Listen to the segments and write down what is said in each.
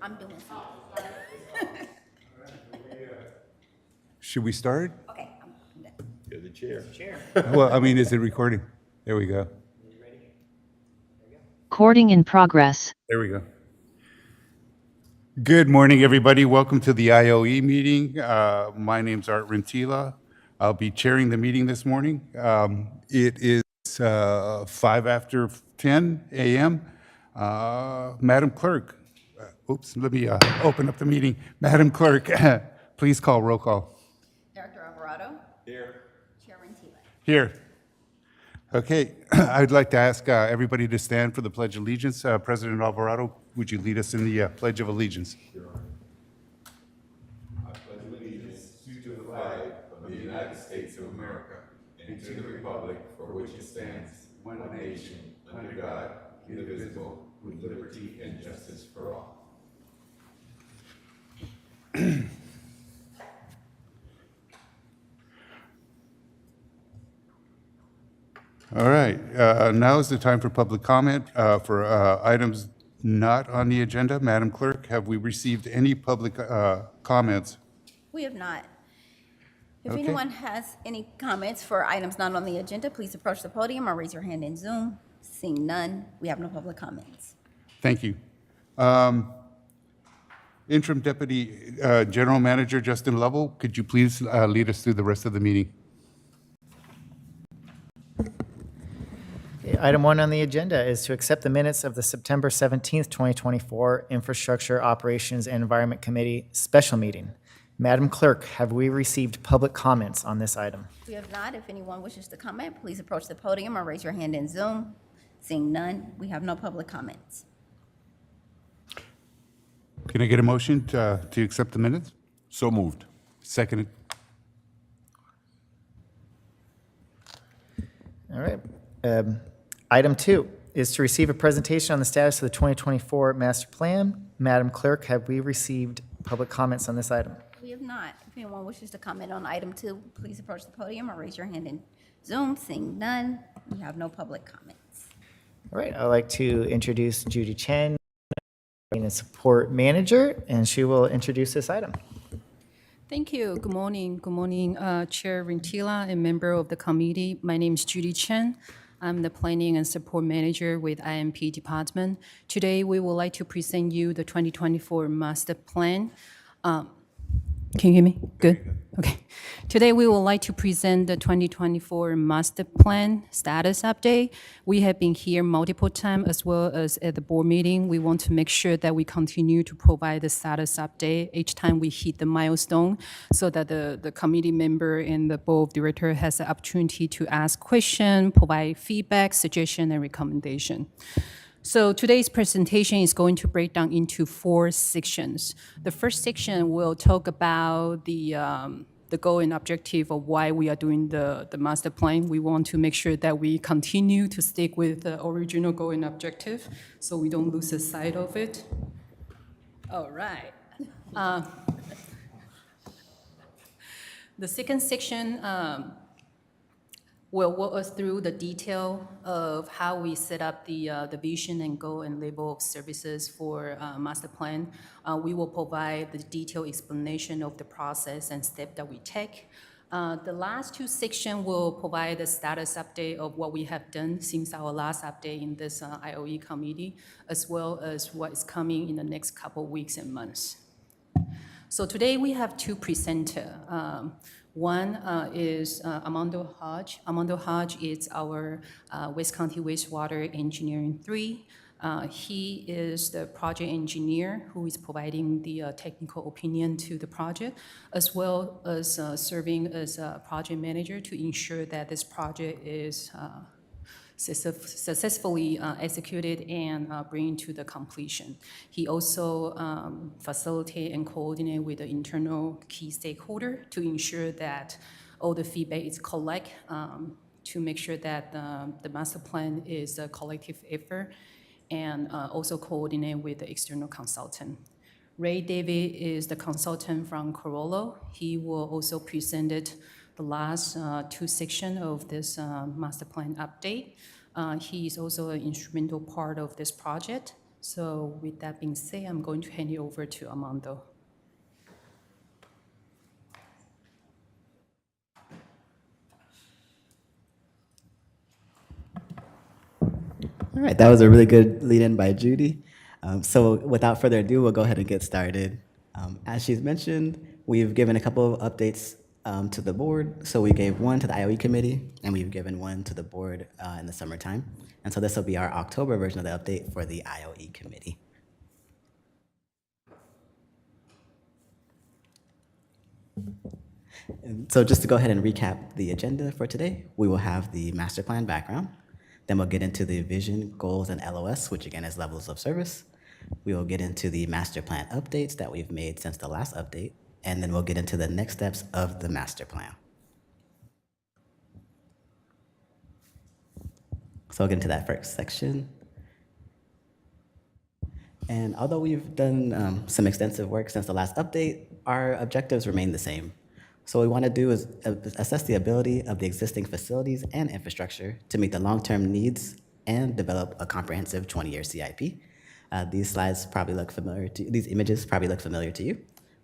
I'm doing something. Should we start? Okay, I'm done. You're the chair. Well, I mean, is it recording? There we go. Recording in progress. There we go. Good morning, everybody. Welcome to the IOE meeting. My name's Art Rentila. I'll be chairing the meeting this morning. It is 5 after 10 a.m. Madam Clerk, oops, let me open up the meeting. Madam Clerk, please call roll call. Director Alvarado, Here. Chair Rentila. Here. Okay, I'd like to ask everybody to stand for the Pledge of Allegiance. President Alvarado, would you lead us in the Pledge of Allegiance? I pledge allegiance to the flag of the United States of America and to the republic for which it stands, one nation, under God, indivisible, with liberty and justice for all. All right, now is the time for public comment for items not on the agenda. Madam Clerk, have we received any public comments? We have not. If Okay. anyone has any comments for items not on the agenda, please approach the podium or raise your hand in Zoom. Seeing none, we have no public comments. Thank you. Interim Deputy General Manager Justin Lovell, could you please lead us through the rest of the meeting? Item 1 on the agenda is to accept the minutes of the September 17th, 2024 Infrastructure, Operations, and Environment Committee special meeting. Madam Clerk, have we received public comments on this item? We have not. If anyone wishes to comment, please approach the podium or raise your hand in Zoom. Seeing none, we have no public comments. Can I get a motion to accept the minutes? So moved. Seconded. All right. Item 2 is to receive a presentation on the status of the 2024 master plan. Madam Clerk, have we received public comments on this item? We have not. If anyone wishes to comment on item 2, please approach the podium or raise your hand in Zoom. Seeing none, we have no public comments. All right. I'd like to introduce Judy Chen, and Support Manager, and she will introduce this item. Thank you. Good morning. Good morning, Chair Rentila and member of the committee. My name is Judy Chen. I'm the Planning and Support Manager with IMP Department. Today, we would like to present you the 2024 Master Plan. Can you hear me? Good? Okay. Today, we would like to present the 2024 Master Plan status update. We have been here multiple times as well as at the board meeting. We want to make sure that we continue to provide the status update each time we hit the milestone so that the committee member and the board of director has the opportunity to ask questions, provide feedback, suggestion, and recommendation. So today's presentation is going to break down into 4 sections. The first section will talk about the goal and objective of why we are doing the master plan. We want to make sure that we continue to stick with the original goal and objective so we don't lose sight of it. All right. The second section will walk us through the detail of how we set up the vision and goal and level of services for master plan. We will provide the detailed explanation of the process and step that we take. The last 2 sections will provide a status update of what we have done since our last update in this IOE committee, as well as what is coming in the next couple weeks and months. So today we have 2 presenters. One is Armando Hodge. Armando Hodge is our West County Wastewater Engineering 3. He is the project engineer who is providing the technical opinion to the project, as well as serving as a project manager to ensure that this project is successfully executed and bring to the completion. He also facilitate and coordinate with the internal key stakeholder to ensure that all the feedback is collect to make sure that the master plan is a collective effort, and also coordinate with the external consultant. Ray David is the consultant from Corolla. He will also present the last 2 sections of this master plan update. He is also an instrumental part of this project. So with that being said, I'm going to hand it over to Armando. All right, that was a really good lead-in by Judy. So without further ado, we'll go ahead and get started. As she's mentioned, we've given a couple of updates to the board. So we gave one to the IOE committee, and we've given one to the board in the summertime. And so this will be our October version of the update for the IOE committee. And so just to go ahead and recap the agenda for today, we will have the master plan background. Then we'll get into the vision, goals, and LOS, which again is levels of service. We will get into the master plan updates that we've made since the last update. And then we'll get into the next steps of the master plan. So I'll get into that first section. And although we've done some extensive work since the last update, our objectives remain the same. So what we want to do is assess the ability of the existing facilities and infrastructure to meet the long-term needs and develop a comprehensive 20-year CIP. These slides probably look familiar to these images probably look familiar to you,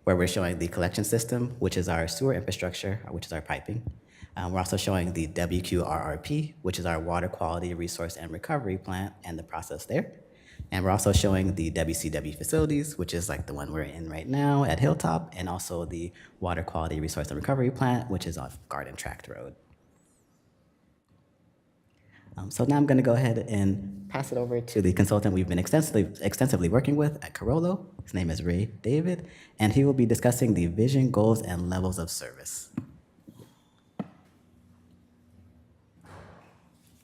where we're showing the collection system, which is our sewer infrastructure, which is our piping. We're also showing the WQRRP, which is our water quality resource and recovery plant and the process there. And we're also showing the WCW facilities, which is like the one we're in right now at Hilltop, and also the water quality resource and recovery plant, which is off Garden Tract Road. So now I'm going to go ahead and pass it over to the consultant we've been extensively working with at Carollo. His name is Ray David, and he will be discussing the vision, goals, and levels of service.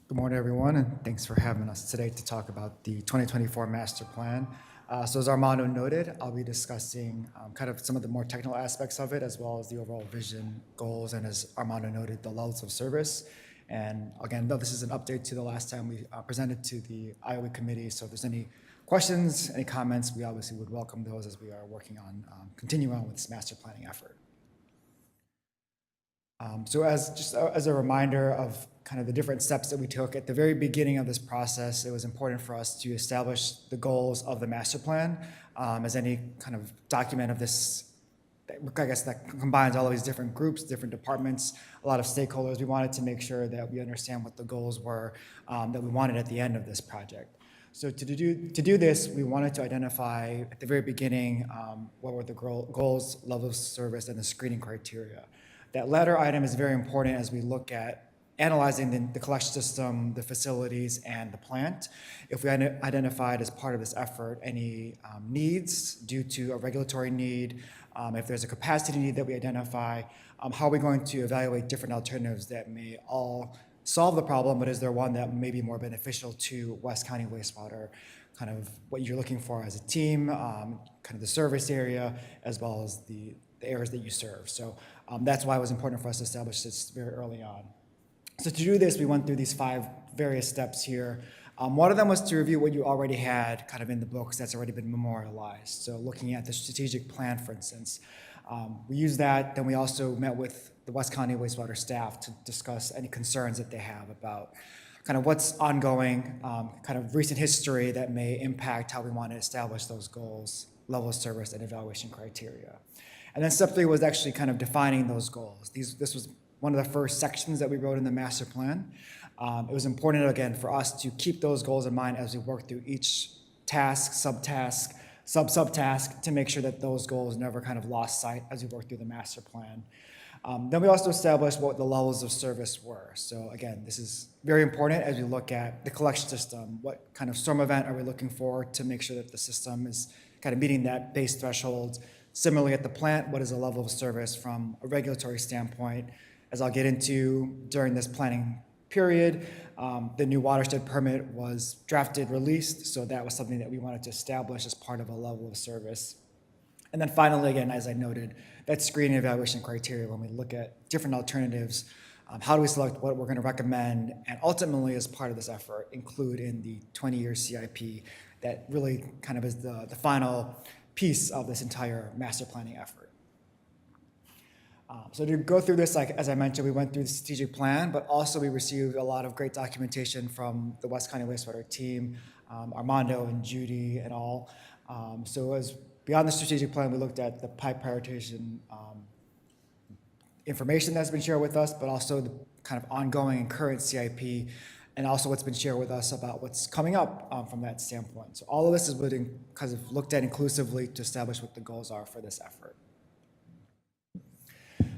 Good morning, everyone, and thanks for having us today to talk about the 2024 master plan. So as Armando noted, I'll be discussing kind of some of the more technical aspects of it, as well as the overall vision, goals, and as Armando noted, the levels of service. And again, though this is an update to the last time we presented to the IOE committee, so if there's any questions, any comments, we obviously would welcome those as we are working on continuing on with this master planning effort. So as a reminder of kind of the different steps that we took at the very beginning of this process, it was important for us to establish the goals of the master plan as any kind of document of this, I guess, that combines all of these different groups, different departments, a lot of stakeholders. We wanted to make sure that we understand what the goals were that we wanted at the end of this project. So to do this, we wanted to identify at the very beginning what were the goals, level of service, and the screening criteria. That latter item is very important as we look at analyzing the collection system, the facilities, and the plant. If we identified as part of this effort any needs due to a regulatory need, if there's a capacity need that we identify, how are we going to evaluate different alternatives that may all solve the problem, but is there one that may be more beneficial to West County wastewater, kind of what you're looking for as a team, kind of the service area, as well as the areas that you serve. So that's why it was important for us to establish this very early on. So to do this, we went through these 5 various steps here. One of them was to review what you already had kind of in the books that's already been memorialized. So looking at the strategic plan, for instance. We used that, then we also met with the West County wastewater staff to discuss any concerns that they have about kind of what's ongoing, kind of recent history that may impact how we want to establish those goals, level of service, and evaluation criteria. And then step 3 was actually kind of defining those goals. This was one of the first sections that we wrote in the master plan. It was important, again, for us to keep those goals in mind as we work through each task, subtask, sub-subtask to make sure that those goals never kind of lost sight as we work through the master plan. Then we also established what the levels of service were. So again, this is very important as we look at the collection system. What kind of storm event are we looking for to make sure that the system is kind of meeting that base threshold? Similarly, at the plant, what is the level of service from a regulatory standpoint? As I'll get into during this planning period, the new watershed permit was drafted, released, so that was something that we wanted to establish as part of a level of service. And then finally, again, as I noted, that screening evaluation criteria, when we look at different alternatives, how do we select what we're going to recommend, and ultimately, as part of this effort, include in the 20-year CIP that really kind of is the final piece of this entire master planning effort. So to go through this, like as I mentioned, we went through the strategic plan, but also we received a lot of great documentation from the West County wastewater team Armando and Judy and all. So as beyond the strategic plan, we looked at the pipe prioritization information that's been shared with us, but also the kind of ongoing and current CIP, and also what's been shared with us about what's coming up from that standpoint. So all of this is being kind of looked at inclusively to establish what the goals are for this effort.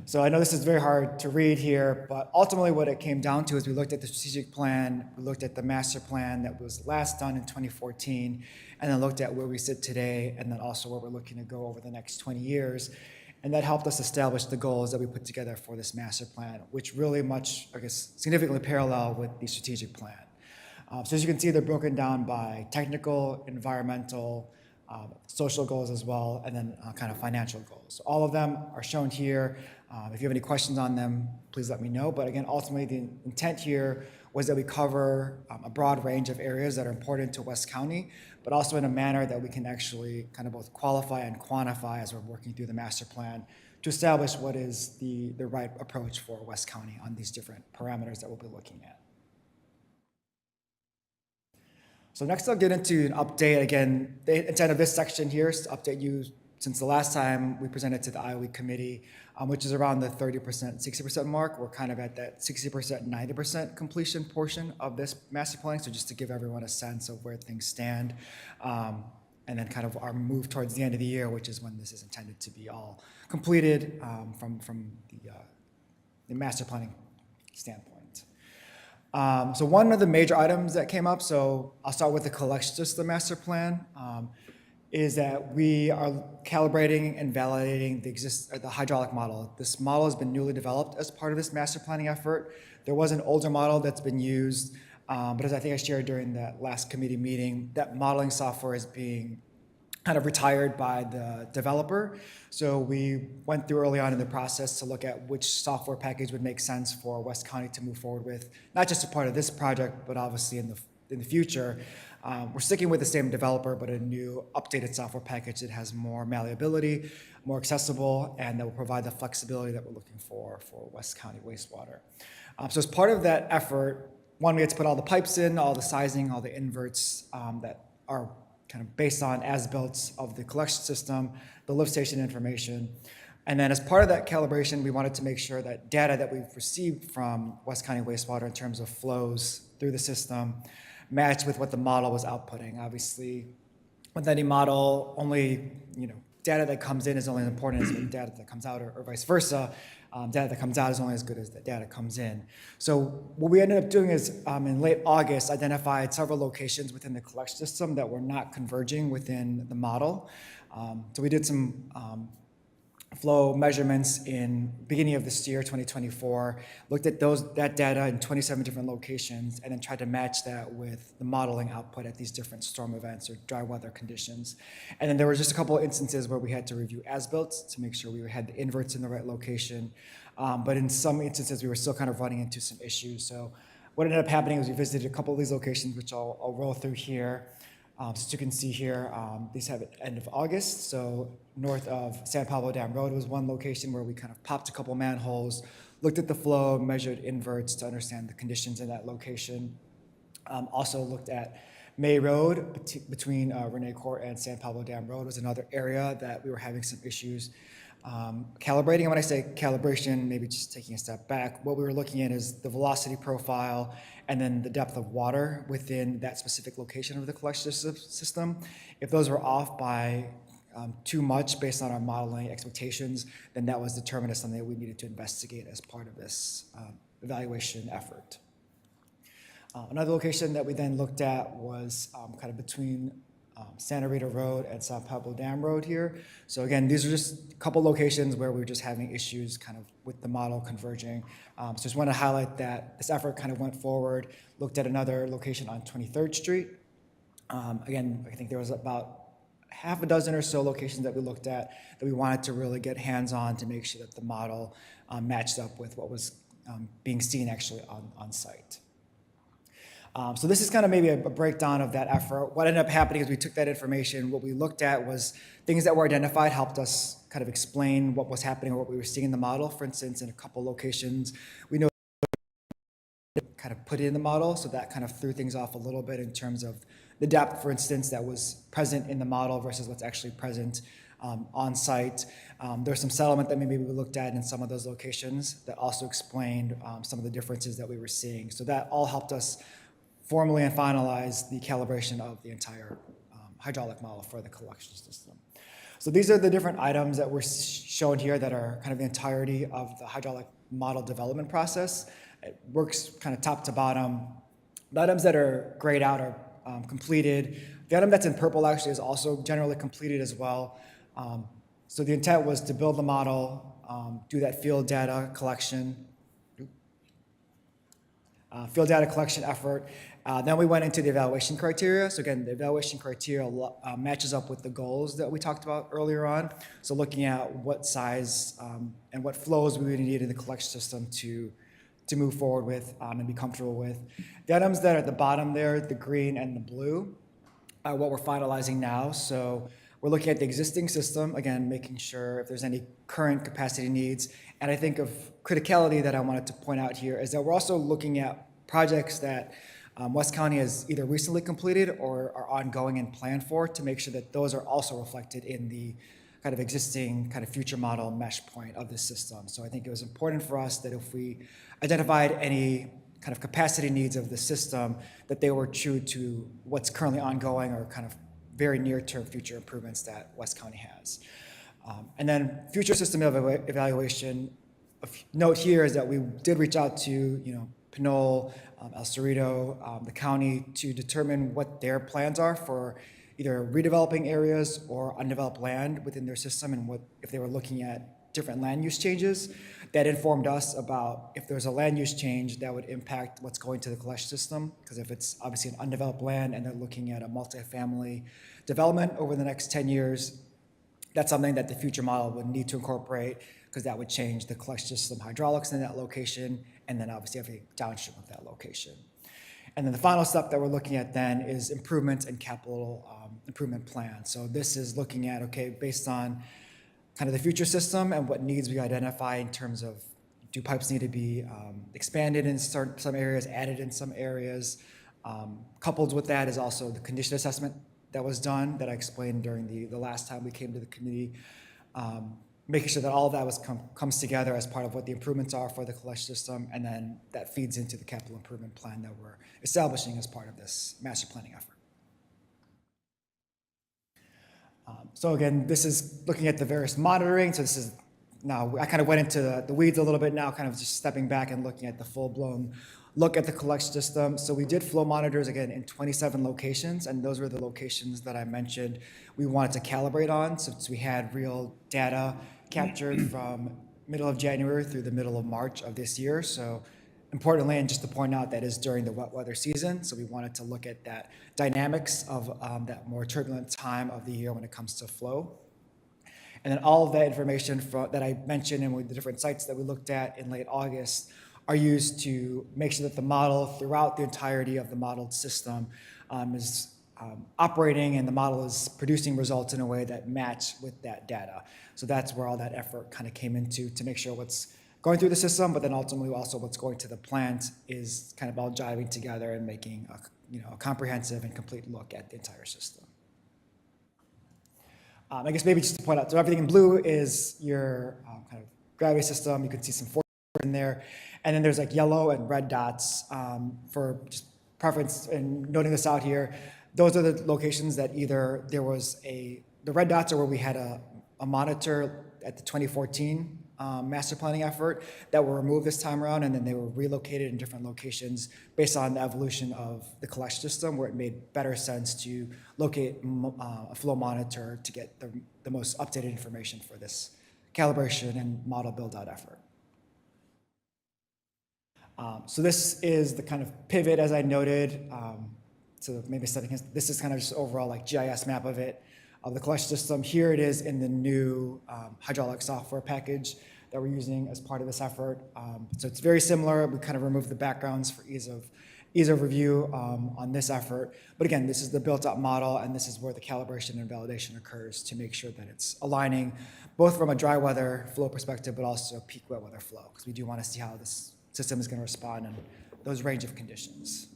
So I know this is very hard to read here, but ultimately what it came down to is we looked at the strategic plan, we looked at the master plan that was last done in 2014, and then looked at where we sit today, and then also where we're looking to go over the next 20 years. And that helped us establish the goals that we put together for this master plan, which really much, I guess, significantly parallel with the strategic plan. So as you can see, they're broken down by technical, environmental, social goals as well, and then kind of financial goals. So all of them are shown here. If you have any questions on them, please let me know. But again, ultimately, the intent here was that we cover a broad range of areas that are important to West County, but also in a manner that we can actually kind of both qualify and quantify as we're working through the master plan to establish what is the right approach for West County on these different parameters that we'll be looking at. So next I'll get into an update. Again, the intent of this section here is to update you since the last time we presented to the IOE committee, which is around the 30%, 60% mark. We're kind of at that 60%, 90% completion portion of this master planning. So just to give everyone a sense of where things stand. And then kind of our move towards the end of the year, which is when this is intended to be all completed from the master planning standpoint. So one of the major items that came up, so I'll start with the collection system master plan, is that we are calibrating and validating the hydraulic model. This model has been newly developed as part of this master planning effort. There was an older model that's been used, but as I think I shared during that last committee meeting, that modeling software is being kind of retired by the developer. So we went through early on in the process to look at which software package would make sense for West County to move forward with, not just a part of this project, but obviously in the future. We're sticking with the same developer, but a new updated software package that has more malleability, more accessible, and that will provide the flexibility that we're looking for West County wastewater. So as part of that effort, one, we had to put all the pipes in, all the sizing, all the inverts that are kind of based on as-built of the collection system, the lift station information. And then as part of that calibration, we wanted to make sure that data that we've received from West County wastewater in terms of flows through the system matched with what the model was outputting. Obviously, with any model, only data that comes in is only as important as the data that comes out, or vice versa. Data that comes out is only as good as the data comes in. So what we ended up doing is in late August, identified several locations within the collection system that were not converging within the model. So we did some flow measurements in beginning of this year, 2024, looked at that data in 27 different locations, and then tried to match that with the modeling output at these different storm events or dry weather conditions. And then there were just a couple of instances where we had to review as-built to make sure we had the inverts in the right location. But in some instances, we were still kind of running into some issues. So what ended up happening was we visited a couple of these locations, which I'll roll through here. So as you can see here, these have at end of August. So north of San Pablo Dam Road was one location where we kind of popped a couple manholes, looked at the flow, measured inverts to understand the conditions in that location. Also looked at May Road between Renee Court and San Pablo Dam Road was another area that we were having some issues calibrating. And when I say calibration, maybe just taking a step back, what we were looking at is the velocity profile and then the depth of water within that specific location of the collection system. If those were off by too much based on our modeling expectations, then that was determined as something that we needed to investigate as part of this evaluation effort. Another location that we then looked at was kind of between Santa Rita Road and San Pablo Dam Road here. So again, these are just a couple locations where we were just having issues kind of with the model converging. So just want to highlight that this effort kind of went forward, looked at another location on 23rd Street. Again, I think there was about half a dozen or so locations that we looked at that we wanted to really get hands-on to make sure that the model matched up with what was being seen actually on site. So this is kind of maybe a breakdown of that effort. What ended up happening is we took that information. What we looked at was things that were identified helped us kind of explain what was happening or what we were seeing in the model. For instance, in a couple locations, we know kind of put it in the model, so that kind of threw things off a little bit in terms of the depth, for instance, that was present in the model versus what's actually present on site. There's some settlement that maybe we looked at in some of those locations that also explained some of the differences that we were seeing. So that all helped us formally and finalize the calibration of the entire hydraulic model for the collection system. So these are the different items that were shown here that are kind of the entirety of the hydraulic model development process. It works kind of top to bottom. The items that are grayed out are completed. The item that's in purple actually is also generally completed as well. So the intent was to build the model, do that field data collection effort. Then we went into the evaluation criteria. So again, the evaluation criteria matches up with the goals that we talked about earlier on. So looking at what size and what flows we would need in the collection system to move forward with and be comfortable with. The items that are at the bottom there, the green and the blue, are what we're finalizing now. So we're looking at the existing system, again, making sure if there's any current capacity needs. And I think of criticality that I wanted to point out here is that we're also looking at projects that West County has either recently completed or are ongoing and planned for to make sure that those are also reflected in the kind of existing kind of future model mesh point of the system. So I think it was important for us that if we identified any kind of capacity needs of the system, that they were true to what's currently ongoing or kind of very near-term future improvements that West County has. And then future system evaluation, note here is that we did reach out to, Pinole, El Cerrito, the county to determine what their plans are for either redeveloping areas or undeveloped land within their system and what if they were looking at different land use changes. That informed us about if there's a land use change that would impact what's going to the collection system, because if it's obviously an undeveloped land and they're looking at a multifamily development over the next 10 years, that's something that the future model would need to incorporate because that would change the collection system hydraulics in that location and then obviously everything downstream of that location. And then the final step that we're looking at then is improvements and capital improvement plan. So this is looking at, okay, based on kind of the future system and what needs we identify in terms of do pipes need to be expanded in some areas, added in some areas. Coupled with that is also the condition assessment that was done that I explained during the last time we came to the committee, making sure that all of that comes together as part of what the improvements are for the collection system, and then that feeds into the capital improvement plan that we're establishing as part of this master planning effort. So again, this is looking at the various monitoring. So this is now, I kind of went into the weeds a little bit now, kind of just stepping back and looking at the full-blown look at the collection system. So we did flow monitors, again, in 27 locations, and those were the locations that I mentioned we wanted to calibrate on, since we had real data captured from middle of January through the middle of March of this year. So importantly, and just to point out, that is during the wet weather season. So we wanted to look at that dynamics of that more turbulent time of the year when it comes to flow. And then all of that information that I mentioned and with the different sites that we looked at in late August are used to make sure that the model throughout the entirety of the modeled system is operating and the model is producing results in a way that match with that data. So that's where all that effort kind of came into to make sure what's going through the system, but then ultimately also what's going to the plant is kind of all jiving together and making a comprehensive and complete look at the entire system. I guess maybe just to point out, so everything in blue is your kind of gravity system. You can see some force in there. And then there's like yellow and red dots for just preference and noting this out here. Those are the locations that either there was the red dots are where we had a monitor at the 2014 master planning effort that were removed this time around, and then they were relocated in different locations based on the evolution of the collection system, where it made better sense to locate a flow monitor to get the most updated information for this calibration and model build-out effort. So this is the kind of pivot, as I noted. So maybe this is kind of just overall like GIS map of it, of the collection system. Here it is in the new hydraulic software package that we're using as part of this effort. So it's very similar. We kind of removed the backgrounds for ease of review on this effort. But again, this is the built-up model, and this is where the calibration and validation occurs to make sure that it's aligning both from a dry weather flow perspective, but also peak wet weather flow, because we do want to see how this system is going to respond in those range of conditions.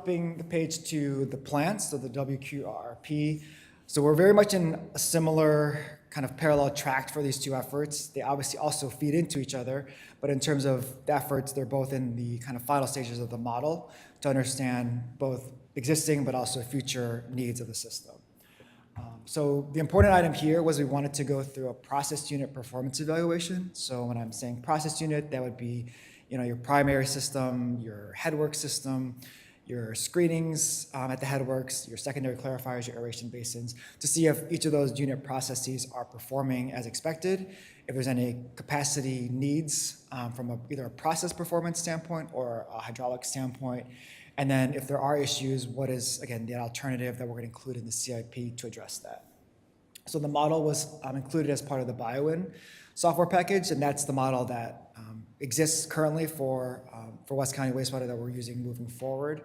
flipping the page to the plants, so the WQRP. So we're very much in a similar kind of parallel track for these two efforts. They obviously also feed into each other, but in terms of the efforts, they're both in the kind of final stages of the model to understand both existing but also future needs of the system. So the important item here was we wanted to go through a process unit performance evaluation. So when I'm saying process unit, that would be, your primary system, your headwork system, your screenings at the headworks, your secondary clarifiers, your aeration basins, to see if each of those unit processes are performing as expected, if there's any capacity needs from either a process performance standpoint or a hydraulic standpoint, and then if there are issues, what is, again, the alternative that we're going to include in the CIP to address that. So the model was included as part of the BioWin software package, and that's the model that exists currently for West County wastewater that we're using moving forward.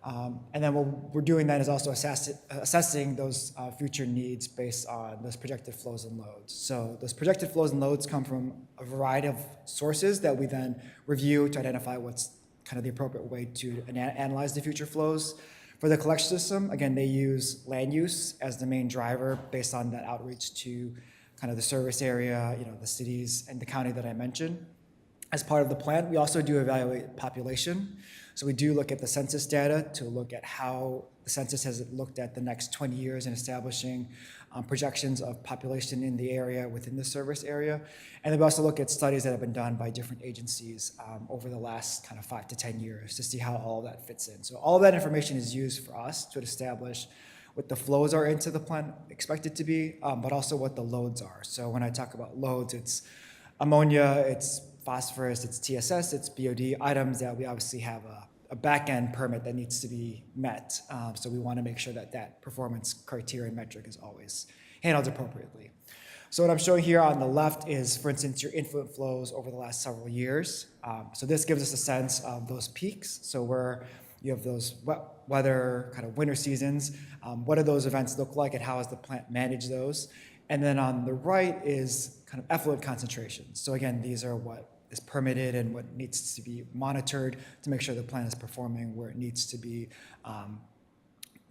And then what we're doing then is also assessing those future needs based on those projected flows and loads. So those projected flows and loads come from a variety of sources that we then review to identify what's kind of the appropriate way to analyze the future flows. For the collection system, again, they use land use as the main driver based on that outreach to kind of the service area, the cities and the county that I mentioned. As part of the plan, we also do evaluate population. So we do look at the census data to look at how the census has looked at the next 20 years in establishing projections of population in the area within the service area. And then we also look at studies that have been done by different agencies over the last kind of 5 to 10 years to see how all of that fits in. So all of that information is used for us to establish what the flows are into the plant expected to be, but also what the loads are. So when I talk about loads, it's ammonia, it's phosphorus, it's TSS, it's BOD, items that we obviously have a back-end permit that needs to be met. So we want to make sure that that performance criteria and metric is always handled appropriately. So what I'm showing here on the left is, for instance, your influent flows over the last several years. So this gives us a sense of those peaks. So where you have those wet weather, kind of winter seasons, what do those events look like and how has the plant managed those? And then on the right is kind of effluent concentrations. So again, these are what is permitted and what needs to be monitored to make sure the plant is performing where it needs to be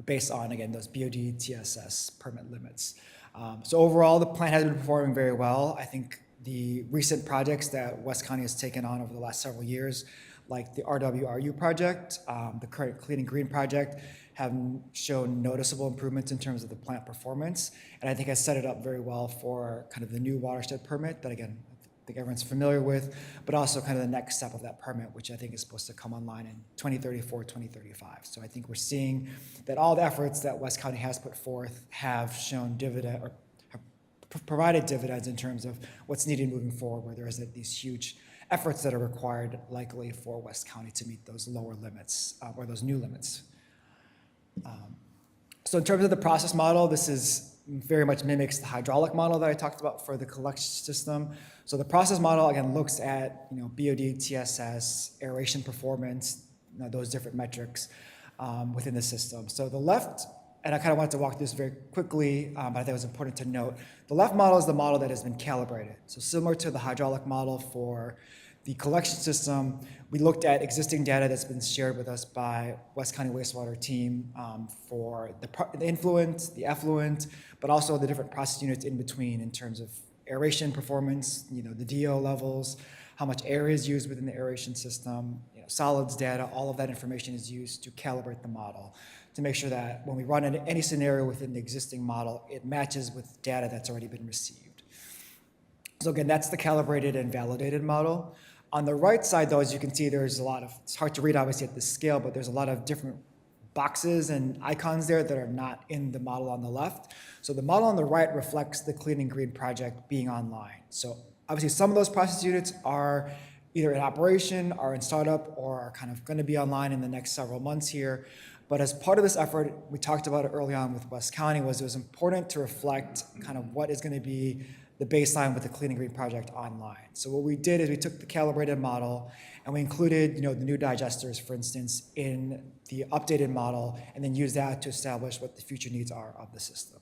based on, again, those BOD, TSS permit limits. So overall, the plant has been performing very well. I think the recent projects that West County has taken on over the last several years, like the RWRU project, the current Clean and Green project, have shown noticeable improvements in terms of the plant performance. And I think has set it up very well for kind of the new watershed permit that, again, I think everyone's familiar with, but also kind of the next step of that permit, which I think is supposed to come online in 2034, 2035. So I think we're seeing that all the efforts that West County has put forth have shown dividend or have provided dividends in terms of what's needed moving forward, where there is these huge efforts that are required likely for West County to meet those lower limits or those new limits. So in terms of the process model, this is very much mimics the hydraulic model that I talked about for the collection system. So the process model, again, looks at BOD, TSS, aeration performance, those different metrics within the system. So the left, and I kind of wanted to walk through this very quickly, but I think it was important to note, the left model is the model that has been calibrated. So similar to the hydraulic model for the collection system, we looked at existing data that's been shared with us by West County wastewater team for the influent, the effluent, but also the different process units in between in terms of aeration performance, the DO levels, how much air is used within the aeration system, solids data, all of that information is used to calibrate the model to make sure that when we run any scenario within the existing model, it matches with data that's already been received. So again, that's the calibrated and validated model. On the right side, though, as you can see, there's a lot of, it's hard to read obviously at this scale, but there's a lot of different boxes and icons there that are not in the model on the left. So the model on the right reflects the Clean and Green project being online. So obviously some of those process units are either in operation, are in startup, or are kind of going to be online in the next several months here. But as part of this effort, we talked about it early on with West County, was it was important to reflect kind of what is going to be the baseline with the Clean and Green project online. So what we did is we took the calibrated model and we included, the new digesters, for instance, in the updated model, and then used that to establish what the future needs are of the system.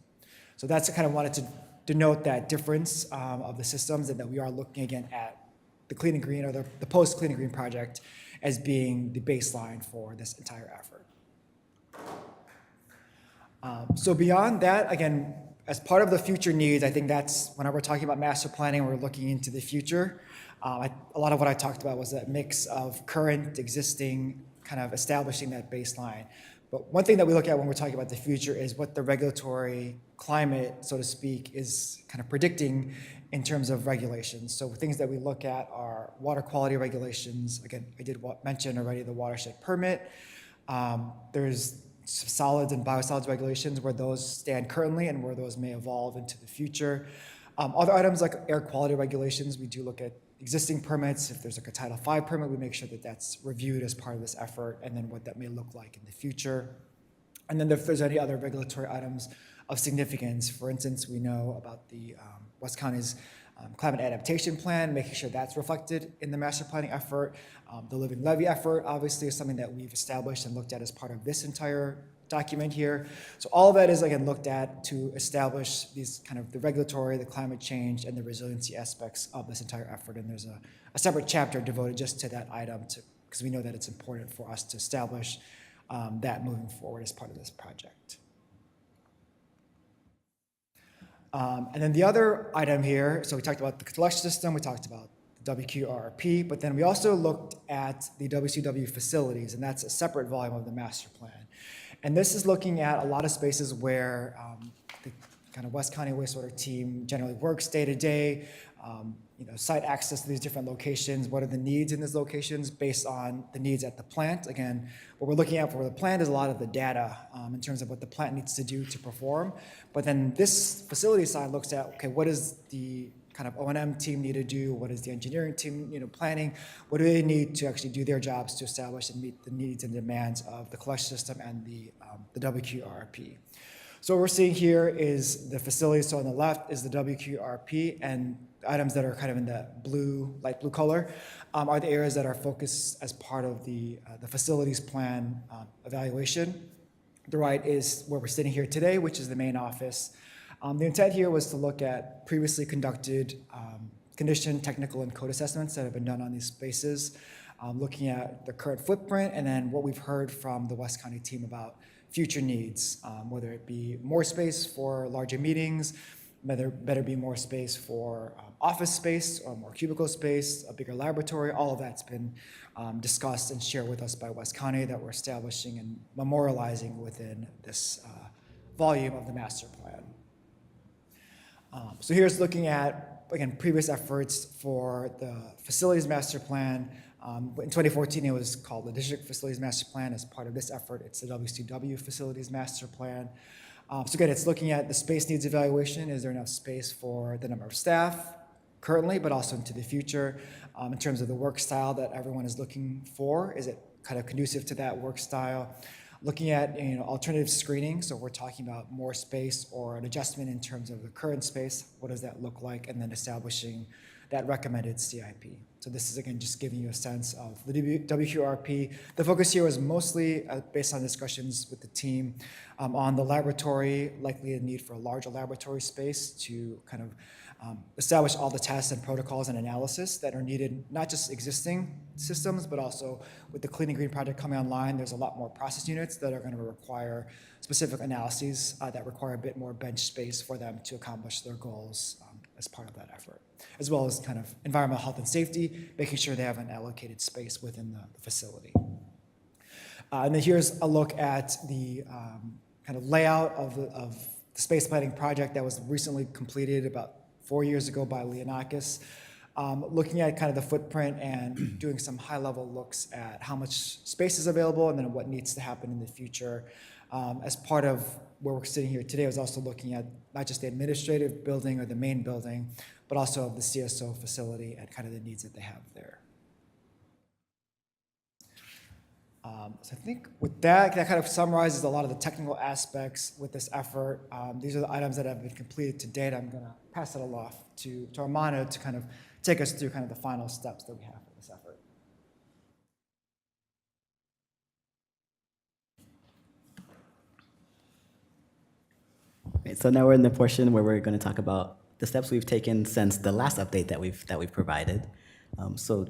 So that's kind of wanted to denote that difference of the systems, and that we are looking again at the Clean and Green or the post Clean and Green project as being the baseline for this entire effort. So beyond that, again, as part of the future needs, I think that's whenever we're talking about master planning, we're looking into the future. A lot of what I talked about was that mix of current, existing, kind of establishing that baseline. But one thing that we look at when we're talking about the future is what the regulatory climate, so to speak, is kind of predicting in terms of regulations. So things that we look at are water quality regulations. Again, I did mention already the watershed permit. There's solids and biosolids regulations, where those stand currently and where those may evolve into the future. Other items like air quality regulations, we do look at existing permits. If there's like a Title V permit, we make sure that that's reviewed as part of this effort, and then what that may look like in the future. And then if there's any other regulatory items of significance, for instance, we know about the West County's climate adaptation plan, making sure that's reflected in the master planning effort. The living levy effort, obviously, is something that we've established and looked at as part of this entire document here. So all of that is, again, looked at to establish these kind of the regulatory, the climate change, and the resiliency aspects of this entire effort. And there's a separate chapter devoted just to that item, because we know that it's important for us to establish that moving forward as part of this project. And then the other item here, so we talked about the collection system, we talked about the WQRP, but then we also looked at the WCW facilities, and that's a separate volume of the master plan. And this is looking at a lot of spaces where the kind of West County wastewater team generally works day to day, site access to these different locations, what are the needs in these locations based on the needs at the plant. Again, what we're looking at for the plant is a lot of the data in terms of what the plant needs to do to perform. But then this facility side looks at, okay, what does the kind of O&M team need to do? What does the engineering team, planning? What do they need to actually do their jobs to establish and meet the needs and demands of the collection system and the WQRP? So what we're seeing here is the facility. So on the left is the WQRP, and the items that are kind of in the blue, light blue color, are the areas that are focused as part of the facilities plan evaluation. The right is where we're sitting here today, which is the main office. The intent here was to look at previously conducted condition, technical, and code assessments that have been done on these spaces, looking at the current footprint, and then what we've heard from the West County team about future needs, whether it be more space for larger meetings, whether better be more space for office space or more cubicle space, a bigger laboratory. All of that's been discussed and shared with us by West County that we're establishing and memorializing within this volume of the master plan. So here's looking at, again, previous efforts for the facilities master plan. In 2014, it was called the District Facilities Master Plan. As part of this effort, it's the WCW Facilities Master Plan. So again, it's looking at the space needs evaluation. Is there enough space for the number of staff currently, but also into the future? In terms of the work style that everyone is looking for, is it kind of conducive to that work style? Looking at alternative screening, so we're talking about more space or an adjustment in terms of the current space. What does that look like? And then establishing that recommended CIP. So this is, again, just giving you a sense of the WQRP. The focus here was mostly based on discussions with the team on the laboratory, likely a need for a larger laboratory space to kind of establish all the tests and protocols and analysis that are needed, not just existing systems, but also with the Clean and Green project coming online, there's a lot more process units that are going to require specific analyses that require a bit more bench space for them to accomplish their goals as part of that effort, as well as kind of environmental health and safety, making sure they have an allocated space within the facility. And then here's a look at the kind of layout of the space planning project that was recently completed about 4 years ago by Leonakis, looking at kind of the footprint and doing some high-level looks at how much space is available and then what needs to happen in the future. As part of where we're sitting here today, I was also looking at not just the administrative building or the main building, but also of the CSO facility and kind of the needs that they have there. So I think with that kind of summarizes a lot of the technical aspects with this effort. These are the items that have been completed to date. I'm going to pass it along to Armando to kind of take us through kind of the final steps that we have for this effort. Right, so now we're in the portion where we're going to talk about the steps we've taken since the last update that we've provided. So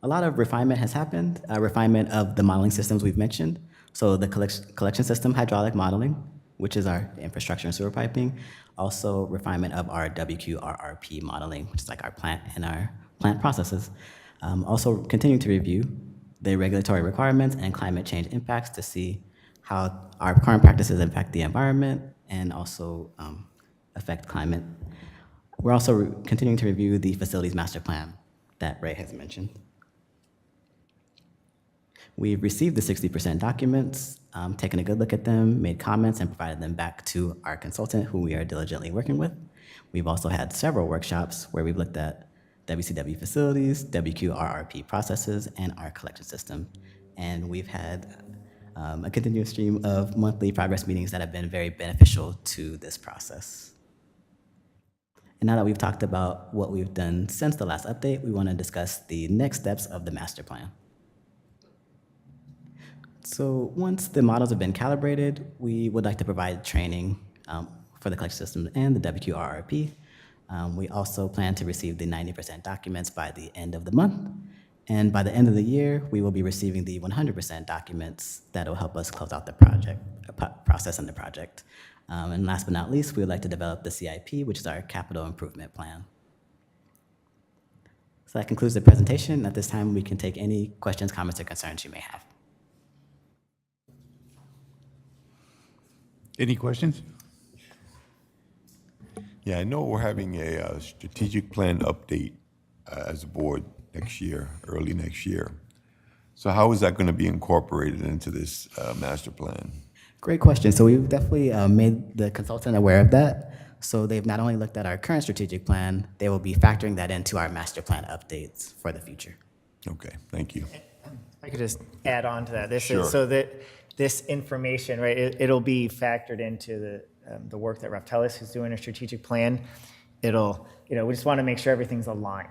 a lot of refinement has happened, refinement of the modeling systems we've mentioned. So the collection system hydraulic modeling, which is our infrastructure and sewer piping, also refinement of our WQRRP modeling, which is like our plant and our plant processes. Also continuing to review the regulatory requirements and climate change impacts to see how our current practices impact the environment and also affect climate. We're also continuing to review the facilities master plan that Ray has mentioned. We've received the 60% documents, taken a good look at them, made comments, and provided them back to our consultant, who we are diligently working with. We've also had several workshops where we've looked at WCW facilities, WQRRP processes, and our collection system. And we've had a continuous stream of monthly progress meetings that have been very beneficial to this process. And now that we've talked about what we've done since the last update, we want to discuss the next steps of the master plan. So once the models have been calibrated, we would like to provide training for the collection system and the WQRRP. We also plan to receive the 90% documents by the end of the month. And by the end of the year, we will be receiving the 100% documents that will help us close out the project, process and the project. And last but not least, we would like to develop the CIP, which is our capital improvement plan. So that concludes the presentation. At this time, we can take any questions, comments, or concerns you may have. Any questions? Yeah, I know we're having a strategic plan update as a board next year, early next year. So how is that going to be incorporated into this master plan? Great question. So we've definitely made the consultant aware of that. So they've not only looked at our current strategic plan, they will be factoring that into our master plan updates for the future. Okay, thank you. I could just add on to that. This Sure. is so that this information, right, it'll be factored into the work that Raftelis is doing a strategic plan. It'll, we just want to make sure everything's aligned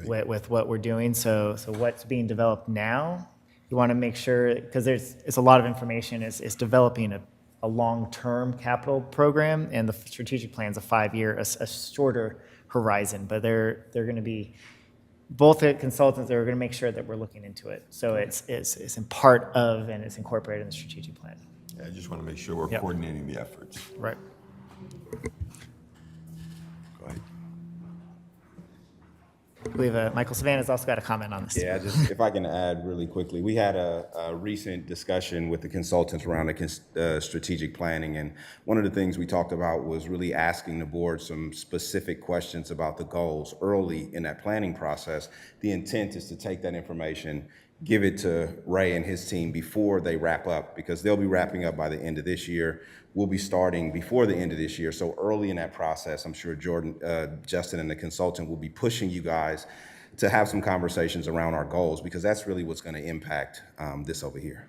with what we're doing. So what's being developed now, you want to make sure, because it's a lot of information, it's developing a long-term capital program, and the strategic plan's a 5-year, a shorter horizon, but they're going to be, both the consultants are going to make sure that we're looking into it. So it's in part of, and it's incorporated in the strategic plan. I just want to make sure we're Yep. coordinating the efforts. Right. Go ahead. I believe Michael Savannah's also got a comment on this. Yeah, just if I can add really quickly, we had a recent discussion with the consultants around the strategic planning, and one of the things we talked about was really asking the board some specific questions about the goals early in that planning process. The intent is to take that information, give it to Ray and his team before they wrap up, because they'll be wrapping up by the end of this year. We'll be starting before the end of this year. So early in that process, I'm sure Justin and the consultant will be pushing you guys to have some conversations around our goals, because that's really what's going to impact this over here.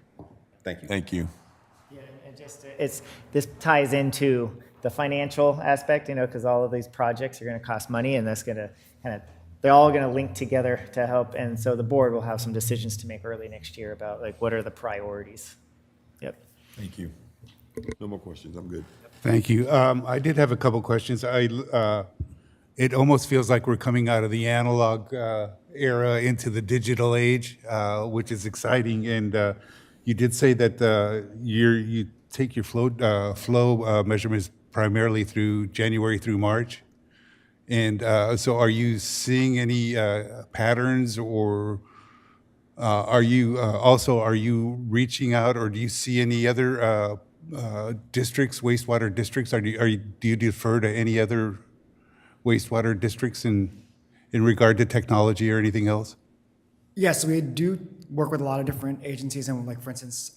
Thank you. Thank you. Yeah, and just this ties into the financial aspect, because all of these projects are going to cost money, and that's going to they're all going to link together to help. And so the board will have some decisions to make early next year about what are the priorities. Yep. Thank you. No more questions. I'm good. Thank you. I did have a couple questions. It almost feels like we're coming out of the analog era into the digital age, which is exciting. And you did say that you take your flow measurements primarily through January through March. And so are you seeing any patterns, or are you reaching out, or do you see any other districts, wastewater districts? Do you defer to any other wastewater districts in regard to technology or anything else? Yes, we do work with a lot of different agencies, and for instance,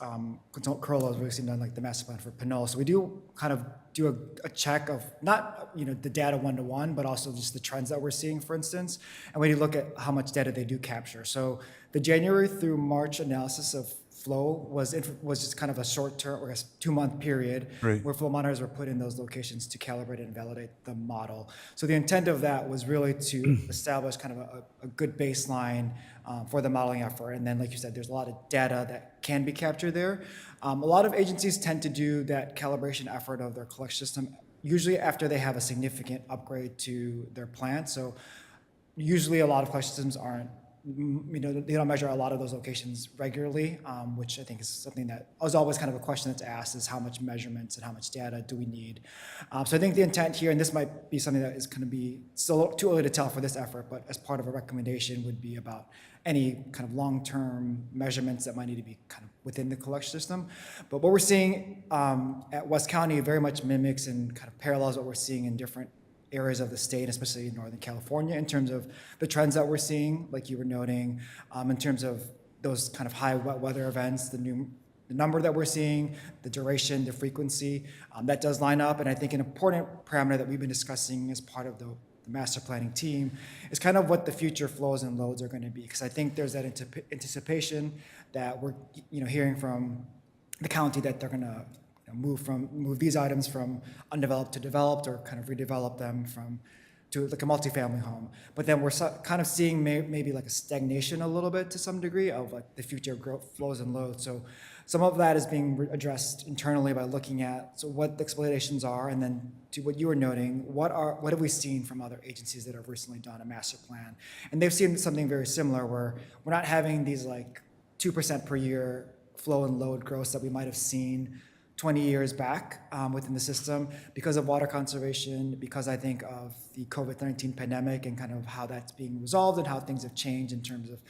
Curl has recently done the master plan for Pinole. So we do kind of do a check of not the data one-to-one, but also just the trends that we're seeing, for instance. And we do look at how much data they do capture. So the January through March analysis of flow was just kind of a short-term, or a 2-month period, Right. where flow monitors were put in those locations to calibrate and validate the model. So the intent of that was really to establish kind of a good baseline for the modeling effort. And then, like you said, there's a lot of data that can be captured there. A lot of agencies tend to do that calibration effort of their collection system usually after they have a significant upgrade to their plant. So usually a lot of collection systems aren't they don't measure a lot of those locations regularly, which I think is something that was always kind of a question that's asked, is how much measurements and how much data do we need? So I think the intent here, and this might be something that is going to be still too early to tell for this effort, but as part of a recommendation would be about any kind of long-term measurements that might need to be kind of within the collection system. But what we're seeing at West County very much mimics and kind of parallels what we're seeing in different areas of the state, especially in Northern California, in terms of the trends that we're seeing, like you were noting, in terms of those kind of high wet weather events, the number that we're seeing, the duration, the frequency, that does line up. And I think an important parameter that we've been discussing as part of the master planning team is kind of what the future flows and loads are going to be. Because I think there's that anticipation that we're hearing from the county that they're going to move these items from undeveloped to developed, or kind of redevelop them to like a multifamily home. But then we're kind of seeing maybe like a stagnation a little bit to some degree of like the future growth flows and loads. So some of that is being addressed internally by looking at what the explanations are, and then to what you were noting, what have we seen from other agencies that have recently done a master plan? And they've seen something very similar, where we're not having these like 2% per year flow and load growth that we might have seen 20 years back within the system because of water conservation, because I think of the COVID-19 pandemic and kind of how that's being resolved and how things have changed in terms of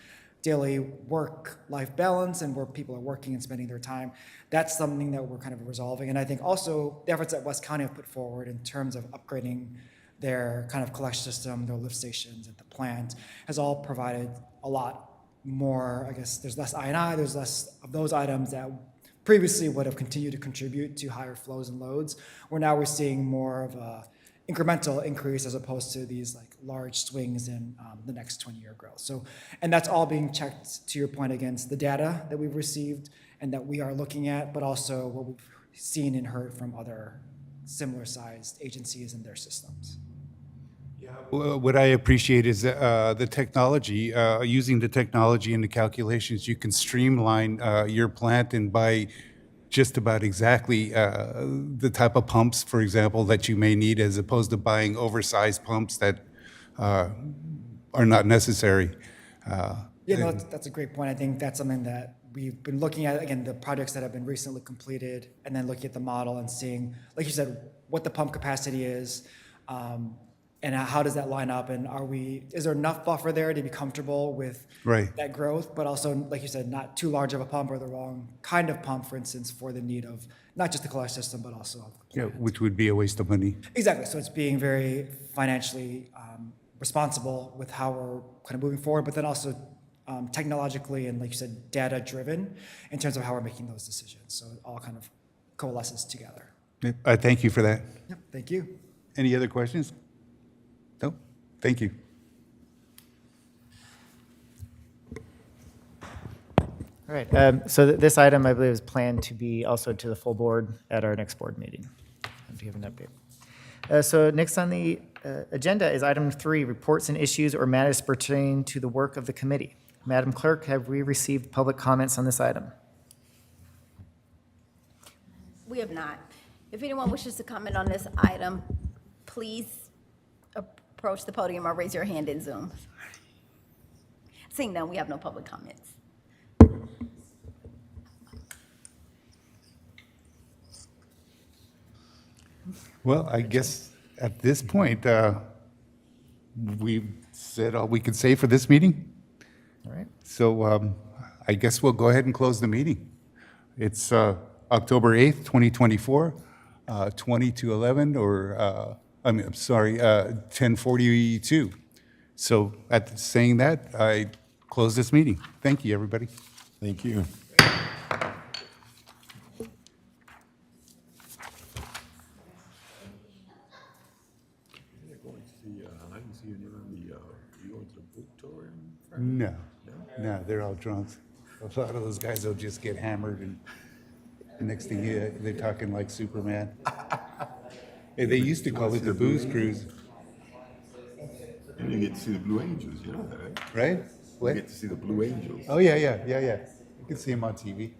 daily work-life balance and where people are working and spending their time. That's something that we're kind of resolving. And I think also the efforts that West County have put forward in terms of upgrading their kind of collection system, their lift stations at the plant, has all provided a lot more. I guess there's less I&I, there's less of those items that previously would have continued to contribute to higher flows and loads, where now we're seeing more of a incremental increase as opposed to these like large swings in the next 20-year growth. So, and that's all being checked, to your point, against the data that we've received and that we are looking at, but also what we've seen and heard from other similar sized agencies and their systems. What I appreciate is the technology, using the technology in the calculations, you can streamline your plant and buy just about exactly the type of pumps, for example, that you may need, as opposed to buying oversized pumps that are not necessary. Yeah, no, that's a great point. I think that's something that we've been looking at, again, the projects that have been recently completed, and then looking at the model and seeing, like you said, what the pump capacity is, and how does that line up, and is there enough buffer there to be comfortable with that growth, but also, like you said, not too large of a pump or the wrong kind of pump, for instance, for the need of not just the collection system, but also of the plant. Which would be a waste of money. Exactly. So it's being very financially responsible with how we're kind of moving forward, but then also technologically and, like you said, data-driven in terms of how we're making those decisions. So it all kind of coalesces together. I thank you for that. Yep. Thank you. Any other questions? No? Thank you. All right, so this item, I believe, is planned to be also to the full board at our next board meeting. Do you have an update? So next on the agenda is item 3, reports and issues or matters pertaining to the work of the committee. Madam Clerk, have we received public comments on this item? We have not. If anyone wishes to comment on this item, please approach the podium or raise your hand in Zoom. Seeing none, we have no public comments. Well, I guess at this point, we've said all we could say for this meeting. All right. So I guess we'll go ahead and close the meeting. It's October 8th, 2024, 20 to 11, or, I'm sorry, 10:42. So at saying that, I close this meeting. Thank you, everybody. Thank you. I didn't see anyone on the, you going to the book tour in Friday? No, they're all drunks. A lot of those guys will just get hammered, and the next thing they're talking like Superman. Hey, they used to call it the booze cruise, And you get to see the Blue Angels, you know that, right? right? You What? get to see the Blue Angels. Oh, yeah. You can see them on TV.